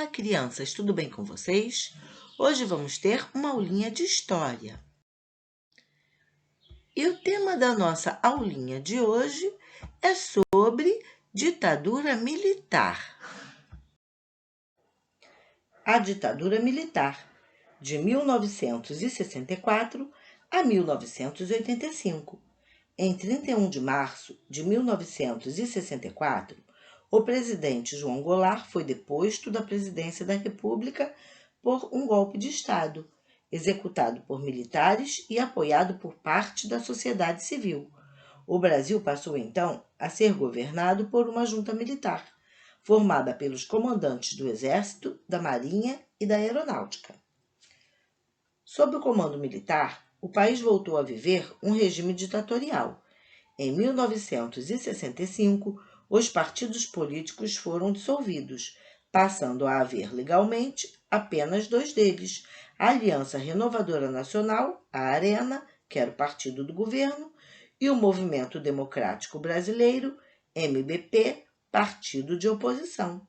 Olá, crianças, tudo bem com vocês? Hoje vamos ter uma aulinha de história. E o tema da nossa aulinha de hoje é sobre ditadura militar. A ditadura militar, de 1964 a 1985. Em 31 de março de 1964, o presidente João Goulart foi deposto da presidência da República por um golpe de Estado, executado por militares e apoiado por parte da sociedade civil. O Brasil passou então a ser governado por uma junta militar, formada pelos comandantes do Exército, da Marinha e da Aeronáutica. Sob o comando militar, o país voltou a viver um regime ditatorial. Em 1965, os partidos políticos foram dissolvidos, passando a haver legalmente apenas dois deles: a Aliança Renovadora Nacional, a ARENA, que era o partido do governo, e o Movimento Democrático Brasileiro, MBP, partido de oposição.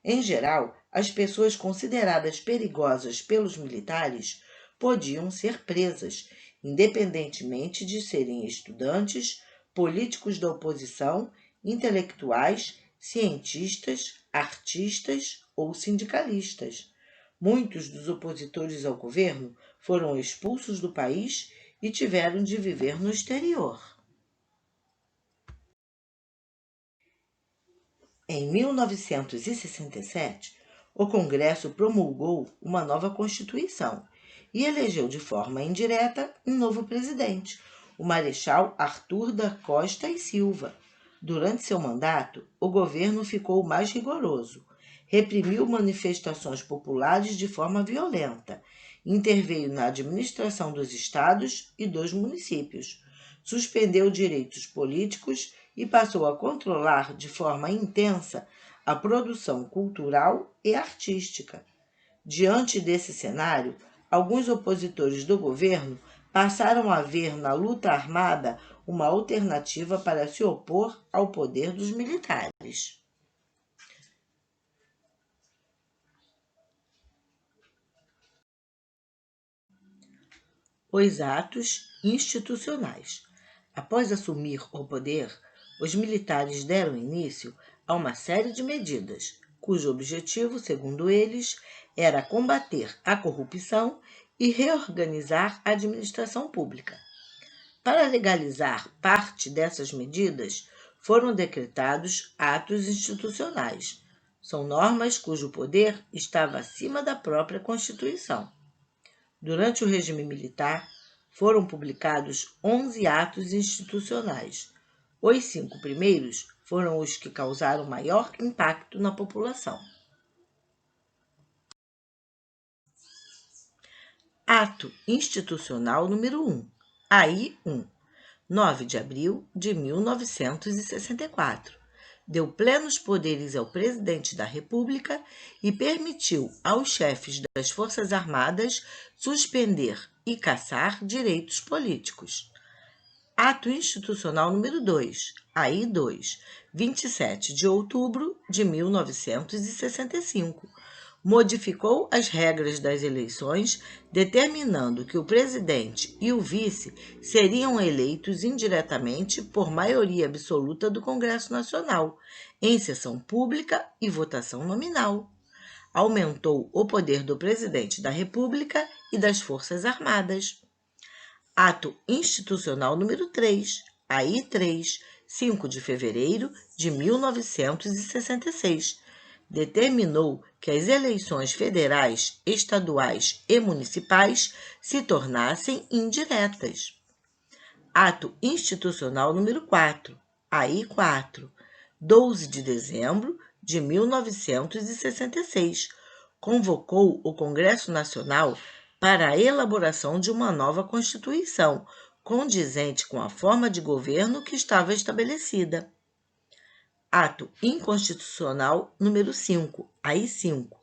Em geral, as pessoas consideradas perigosas pelos militares podiam ser presas, independentemente de serem estudantes, políticos da oposição, intelectuais, cientistas, artistas ou sindicalistas. Muitos dos opositores ao governo foram expulsos do país e tiveram de viver no exterior. Em 1967, o Congresso promulgou uma nova Constituição e elegeu de forma indireta um novo presidente, o Marechal Arthur da Costa e Silva. Durante seu mandato, o governo ficou mais rigoroso, reprimiu manifestações populares de forma violenta, interveio na administração dos estados e dos municípios, suspendeu direitos políticos e passou a controlar de forma intensa a produção cultural e artística. Diante desse cenário, alguns opositores do governo passaram a ver na luta armada uma alternativa para se opor ao poder dos militares. Os atos institucionais. Após assumir o poder, os militares deram início a uma série de medidas, cujo objetivo, segundo eles, era combater a corrupção e reorganizar a administração pública. Para legalizar parte dessas medidas, foram decretados atos institucionais. São normas cujo poder estava acima da própria Constituição. Durante o regime militar, foram publicados 11 atos institucionais. Os 5 primeiros foram os que causaram maior impacto na população. Ato Institucional número 1, AI 1, 9 de abril de 1964. Deu plenos poderes ao presidente da República e permitiu aos chefes das Forças Armadas suspender e cassar direitos políticos. Ato Institucional número 2, AI 2, 27 de outubro de 1965. Modificou as regras das eleições, determinando que o presidente e o vice seriam eleitos indiretamente por maioria absoluta do Congresso Nacional, em sessão pública e votação nominal. Aumentou o poder do presidente da República e das Forças Armadas. Ato Institucional número 3, AI 3, 5 de fevereiro de 1966. Determinou que as eleições federais, estaduais e municipais se tornassem indiretas. Ato Institucional número 4, AI 4, 12 de dezembro de 1966. Convocou o Congresso Nacional para a elaboração de uma nova Constituição, condizente com a forma de governo que estava estabelecida. Ato Inconstitucional número 5, AI 5,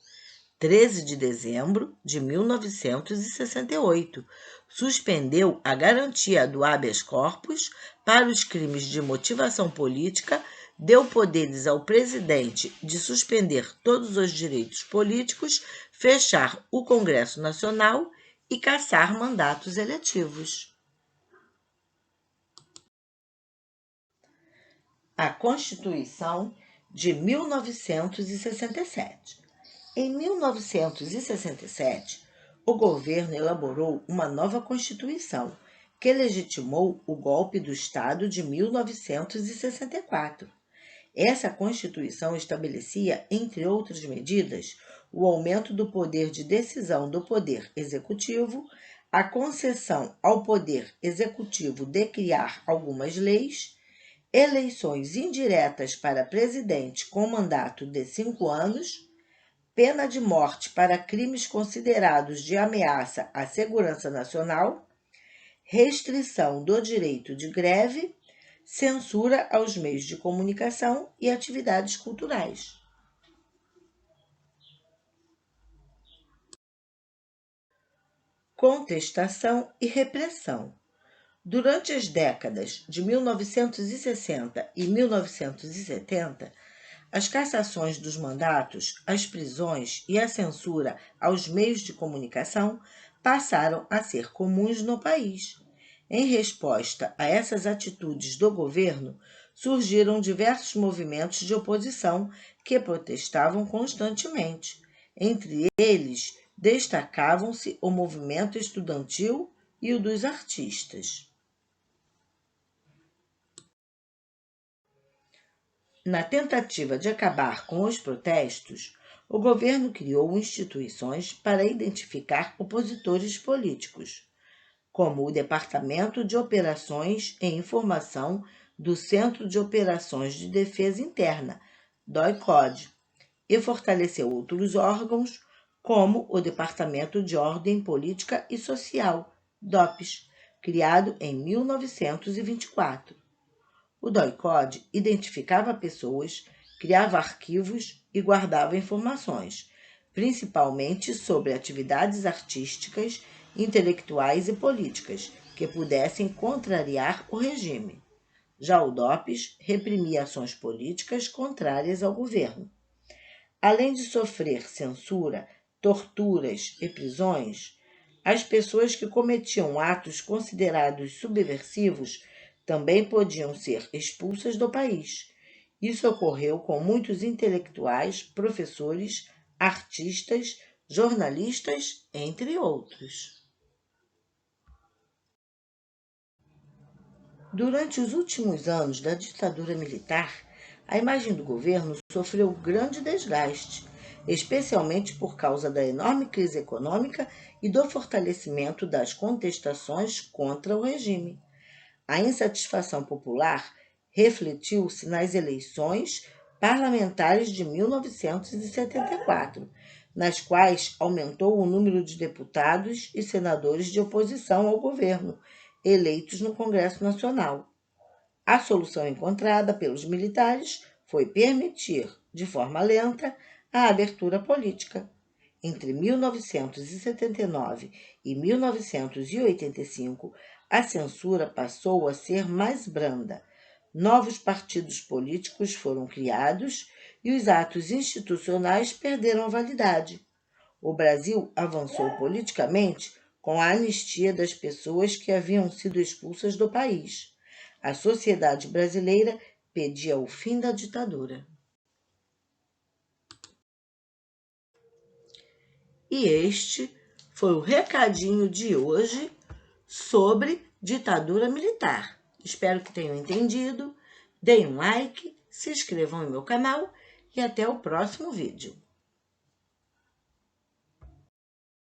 13 de dezembro de 1968, suspendeu a garantia do habeas corpus para os crimes de motivação política deu poderes ao presidente de suspender todos os direitos políticos, fechar o Congresso Nacional e cassar mandatos eletivos. A Constituição de 1967. Em 1967, o governo elaborou uma nova Constituição, que legitimou o golpe do Estado de 1964. Essa Constituição estabelecia, entre outras medidas, o aumento do poder de decisão do Poder Executivo, a concessão ao Poder Executivo de criar algumas leis, eleições indiretas para presidente com mandato de 5 anos, pena de morte para crimes considerados de ameaça à segurança nacional, restrição do direito de greve, censura aos meios de comunicação e atividades culturais. Contestação e repressão. Durante as décadas de 1960 e 1970, as cassações dos mandatos, as prisões e a censura aos meios de comunicação passaram a ser comuns no país. Em resposta a essas atitudes do governo, surgiram diversos movimentos de oposição que protestavam constantemente. Entre eles, destacavam-se o movimento estudantil e o dos artistas. Na tentativa de acabar com os protestos, o governo criou instituições para identificar opositores políticos, como o Departamento de Operações e Informação do Centro de Operações de Defesa Interna, DOI-CODE, e fortaleceu outros órgãos, como o Departamento de Ordem Política e Social, DOPS, criado em 1924. O DOI-CODE identificava pessoas, criava arquivos e guardava informações, principalmente sobre atividades artísticas, intelectuais e políticas, que pudessem contrariar o regime. Já o DOPS reprimia ações políticas contrárias ao governo. Além de sofrer censura, torturas e prisões, as pessoas que cometiam atos considerados subversivos também podiam ser expulsas do país. Isso ocorreu com muitos intelectuais, professores, artistas, jornalistas, entre outros. Durante os últimos anos da ditadura militar, a imagem do governo sofreu grande desgaste, especialmente por causa da enorme crise econômica e do fortalecimento das contestações contra o regime. A insatisfação popular refletiu-se nas eleições parlamentares de 1974, nas quais aumentou o número de deputados e senadores de oposição ao governo, eleitos no Congresso Nacional. A solução encontrada pelos militares foi permitir, de forma lenta, a abertura política. Entre 1979 e 1985, a censura passou a ser mais branda. Novos partidos políticos foram criados e os atos institucionais perderam a validade. O Brasil avançou politicamente com a anistia das pessoas que haviam sido expulsas do país. A sociedade brasileira pedia o fim da ditadura. E este foi o recadinho de hoje sobre ditadura militar. Espero que tenham entendido. Deem um like, se inscrevam no meu canal e até o próximo vídeo.